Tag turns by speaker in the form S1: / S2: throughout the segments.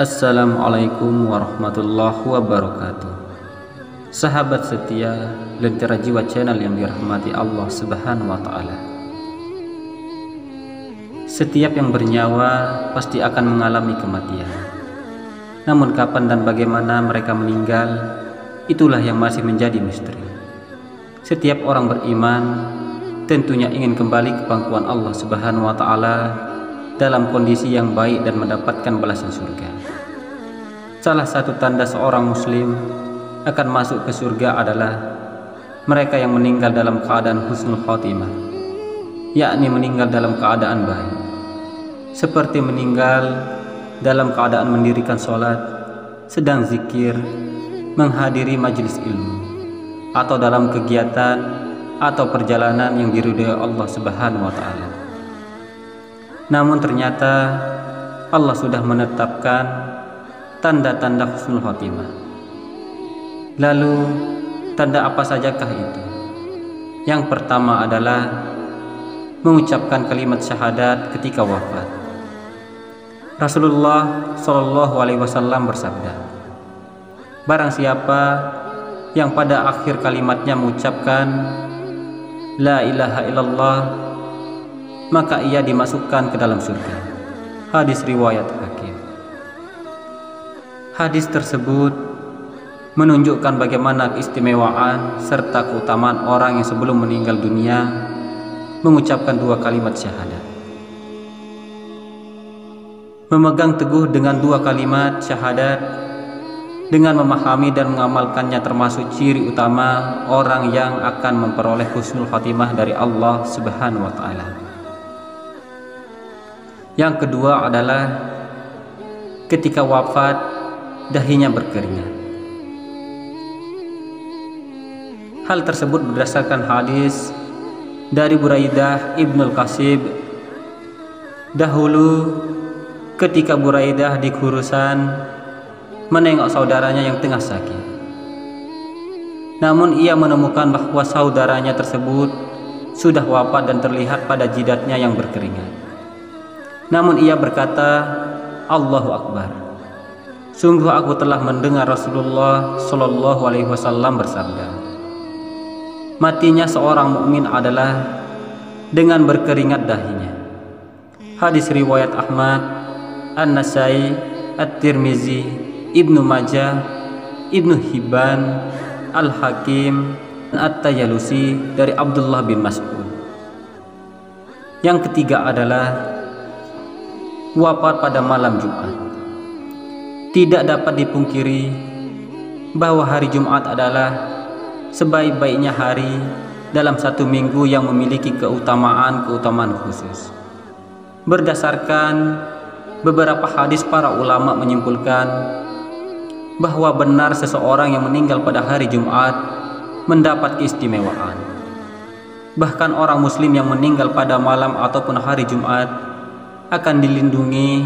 S1: Assalamualaikum warahmatullahi wabarakatuh. Sahabat setia Lentera Jiwa Channel yang dirahmati Allah Subhanahu wa Ta'ala. Setiap yang bernyawa pasti akan mengalami kematian. Namun kapan dan bagaimana mereka meninggal, itulah yang masih menjadi misteri. Setiap orang beriman tentunya ingin kembali ke pangkuan Allah Subhanahu wa Ta'ala dalam kondisi yang baik dan mendapatkan balasan surga. Salah satu tanda seorang muslim akan masuk ke surga adalah mereka yang meninggal dalam keadaan husnul khotimah, yakni meninggal dalam keadaan baik, seperti meninggal dalam keadaan mendirikan sholat, sedang zikir, menghadiri majelis ilmu, atau dalam kegiatan atau perjalanan yang diridhai Allah Subhanahu wa Ta'ala. Namun ternyata Allah sudah menetapkan tanda-tanda husnul khotimah. Lalu tanda apa sajakah itu? Yang pertama adalah mengucapkan kalimat syahadat ketika wafat. Rasulullah SAW bersabda, barang siapa yang pada akhir kalimatnya mengucapkan la ilaha illallah, maka ia dimasukkan ke dalam surga. Hadis riwayat Hakim. Hadis tersebut menunjukkan bagaimana keistimewaan serta keutamaan orang yang sebelum meninggal dunia mengucapkan dua kalimat syahadat. Memegang teguh dengan dua kalimat syahadat dengan memahami dan mengamalkannya termasuk ciri utama orang yang akan memperoleh husnul khatimah dari Allah Subhanahu wa Ta'ala. Yang kedua adalah ketika wafat dahinya berkeringat. Hal tersebut berdasarkan hadis dari Buraidah Ibnul Qasib. Dahulu ketika Buraidah di kurusan menengok saudaranya yang tengah sakit, namun ia menemukan bahwa saudaranya tersebut sudah wafat dan terlihat pada jidatnya yang berkeringat. Namun ia berkata, Allahu Akbar, sungguh aku telah mendengar Rasulullah SAW bersabda, matinya seorang mukmin adalah dengan berkeringat dahinya. Hadis riwayat Ahmad, An-Nasai, At-Tirmizi, Ibnu Majah, Ibnu Hibban, Al-Hakim, dan At-Tayalusi dari Abdullah bin Mas'ud. Yang ketiga adalah wafat pada malam Jumat. Tidak dapat dipungkiri bahwa hari Jumat adalah sebaik-baiknya hari dalam satu minggu yang memiliki keutamaan khusus. Berdasarkan beberapa hadis, para ulama menyimpulkan bahwa benar seseorang yang meninggal pada hari Jumat mendapat keistimewaan. Bahkan orang muslim yang meninggal pada malam ataupun hari Jumat akan dilindungi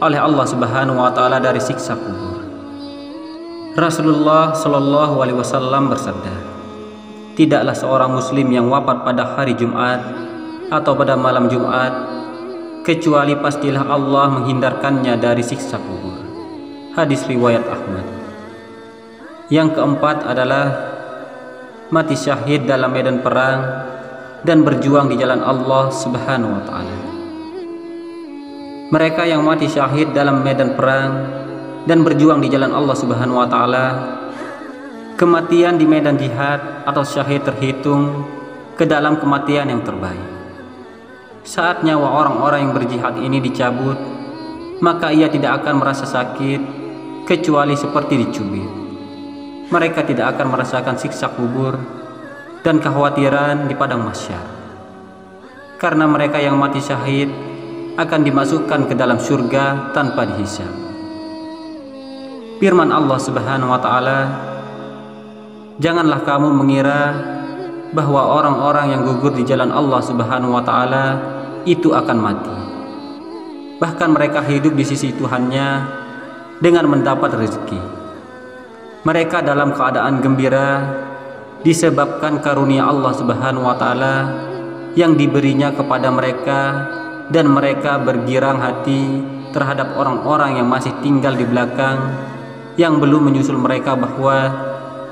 S1: oleh Allah Subhanahu wa Ta'ala dari siksa kubur. Rasulullah SAW bersabda, tidaklah seorang muslim yang wafat pada hari Jumat atau pada malam Jumat kecuali pastilah Allah menghindarkannya dari siksa kubur. Hadis riwayat Ahmad. Yang keempat adalah mati syahid dalam medan perang dan berjuang di jalan Allah Subhanahu wa Ta'ala. Mereka yang mati syahid dalam medan perang dan berjuang di jalan Allah Subhanahu wa Ta'ala, kematian di medan jihad atau syahid terhitung ke dalam kematian yang terbaik. Saat nyawa orang-orang yang berjihad ini dicabut, maka ia tidak akan merasa sakit kecuali seperti dicubit. Mereka tidak akan merasakan siksa kubur dan kekhawatiran di padang mahsyar, karena mereka yang mati syahid akan dimasukkan ke dalam surga tanpa dihisab. Firman Allah Subhanahu wa Ta'ala, janganlah kamu mengira bahwa orang-orang yang gugur di jalan Allah Subhanahu wa Ta'ala itu akan mati. Bahkan mereka hidup di sisi Tuhannya dengan mendapat rezeki. Mereka dalam keadaan gembira disebabkan karunia Allah Subhanahu wa Ta'ala yang diberinya kepada mereka, dan mereka bergirang hati terhadap orang-orang yang masih tinggal di belakang yang belum menyusul mereka, bahwa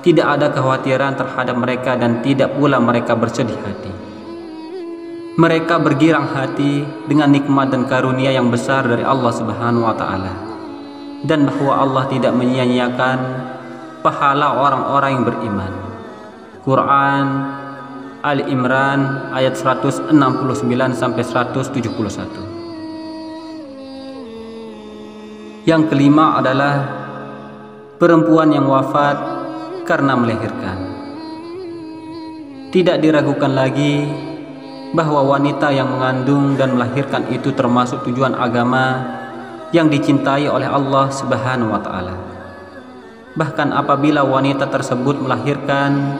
S1: tidak ada kekhawatiran terhadap mereka dan tidak pula mereka bersedih hati. Mereka bergirang hati dengan nikmat dan karunia yang besar dari Allah Subhanahu wa Ta'ala, dan bahwa Allah tidak menyia-nyiakan pahala orang-orang yang beriman. Quran Ali Imran ayat 169 sampai 171. Yang kelima adalah perempuan yang wafat karena melahirkan. Tidak diragukan lagi bahwa wanita yang mengandung dan melahirkan itu termasuk tujuan agama yang dicintai oleh Allah Subhanahu wa Ta'ala. Bahkan apabila wanita tersebut melahirkan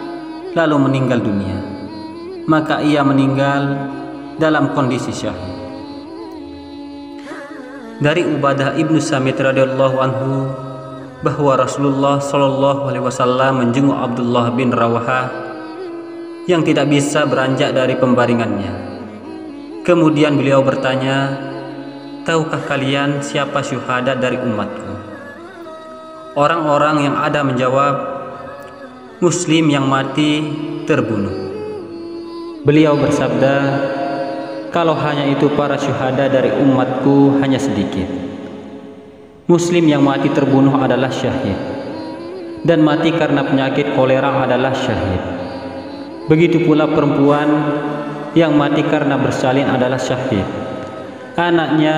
S1: lalu meninggal dunia, maka ia meninggal dalam kondisi syahid. Dari Ubadah ibnu Samit radhiyallahu anhu bahwa Rasulullah Shallallahu alaihi wasallam menjenguk Abdullah bin Rawahah yang tidak bisa beranjak dari pembaringannya. Kemudian beliau bertanya, "Tahukah kalian siapa syuhada dari umatku?" Orang-orang yang ada menjawab, "Muslim yang mati terbunuh." Beliau bersabda, "Kalau hanya itu para syuhada dari umatku hanya sedikit. Muslim yang mati terbunuh adalah syahid, dan mati karena penyakit kolera adalah syahid. Begitu pula perempuan yang mati karena bersalin adalah syahid. Anaknya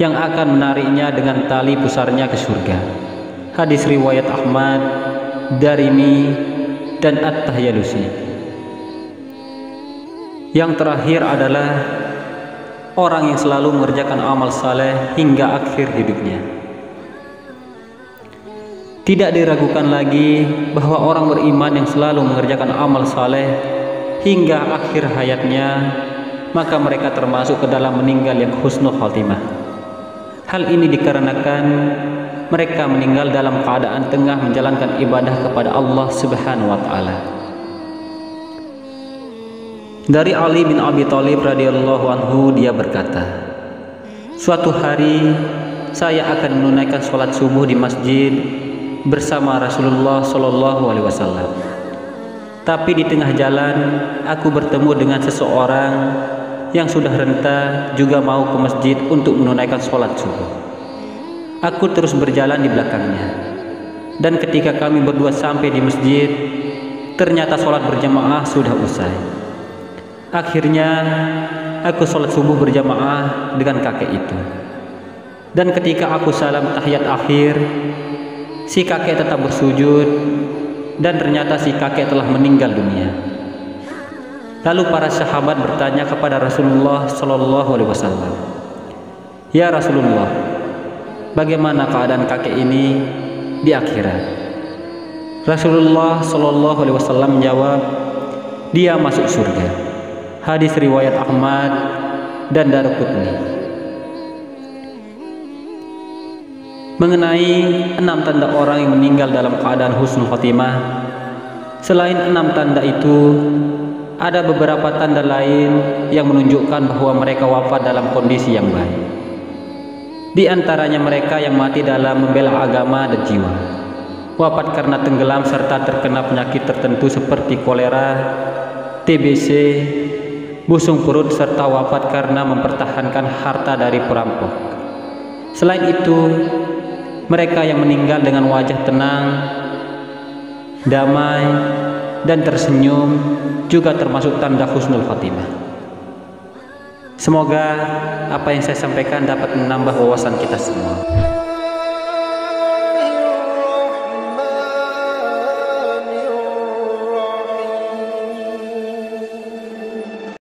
S1: yang akan menariknya dengan tali pusarnya ke surga." Hadis riwayat Ahmad, Darimi, dan At-Tahyalusi. Yang terakhir adalah orang yang selalu mengerjakan amal saleh hingga akhir hidupnya. Tidak diragukan lagi bahwa orang beriman yang selalu mengerjakan amal saleh hingga akhir hayatnya, maka mereka termasuk ke dalam meninggal yang husnul khatimah. Hal ini dikarenakan mereka meninggal dalam keadaan tengah menjalankan ibadah kepada Allah Subhanahu wa Ta'ala. Dari Ali bin Abi Thalib radhiyallahu anhu, dia berkata, "Suatu hari saya akan menunaikan sholat subuh di masjid bersama Rasulullah Shallallahu alaihi wasallam. Tapi di tengah jalan aku bertemu dengan seseorang yang sudah renta juga mau ke masjid untuk menunaikan sholat subuh. Aku terus berjalan di belakangnya, dan ketika kami berdua sampai di masjid, ternyata sholat berjamaah sudah usai. Akhirnya aku sholat subuh berjamaah dengan kakek itu, dan ketika aku salam tahiyat akhir, si kakek tetap bersujud, dan ternyata si kakek telah meninggal dunia. Lalu para sahabat bertanya kepada Rasulullah Shallallahu alaihi wasallam, 'Ya Rasulullah, bagaimana keadaan kakek ini di akhirat?' Rasulullah Shallallahu alaihi wasallam menjawab, 'Dia masuk surga.' Hadis riwayat Ahmad dan Daruqutni. Mengenai 6 tanda orang yang meninggal dalam keadaan husnul khotimah, selain 6 tanda itu, ada beberapa tanda lain yang menunjukkan bahwa mereka wafat dalam kondisi yang baik. Di antaranya mereka yang mati dalam membela agama dan jiwa, wafat karena tenggelam serta terkena penyakit tertentu seperti kolera, TBC, busung perut, serta wafat karena mempertahankan harta dari perampok. Selain itu, mereka yang meninggal dengan wajah tenang, damai, dan tersenyum juga termasuk tanda husnul khotimah. Semoga apa yang saya sampaikan dapat menambah wawasan kita semua.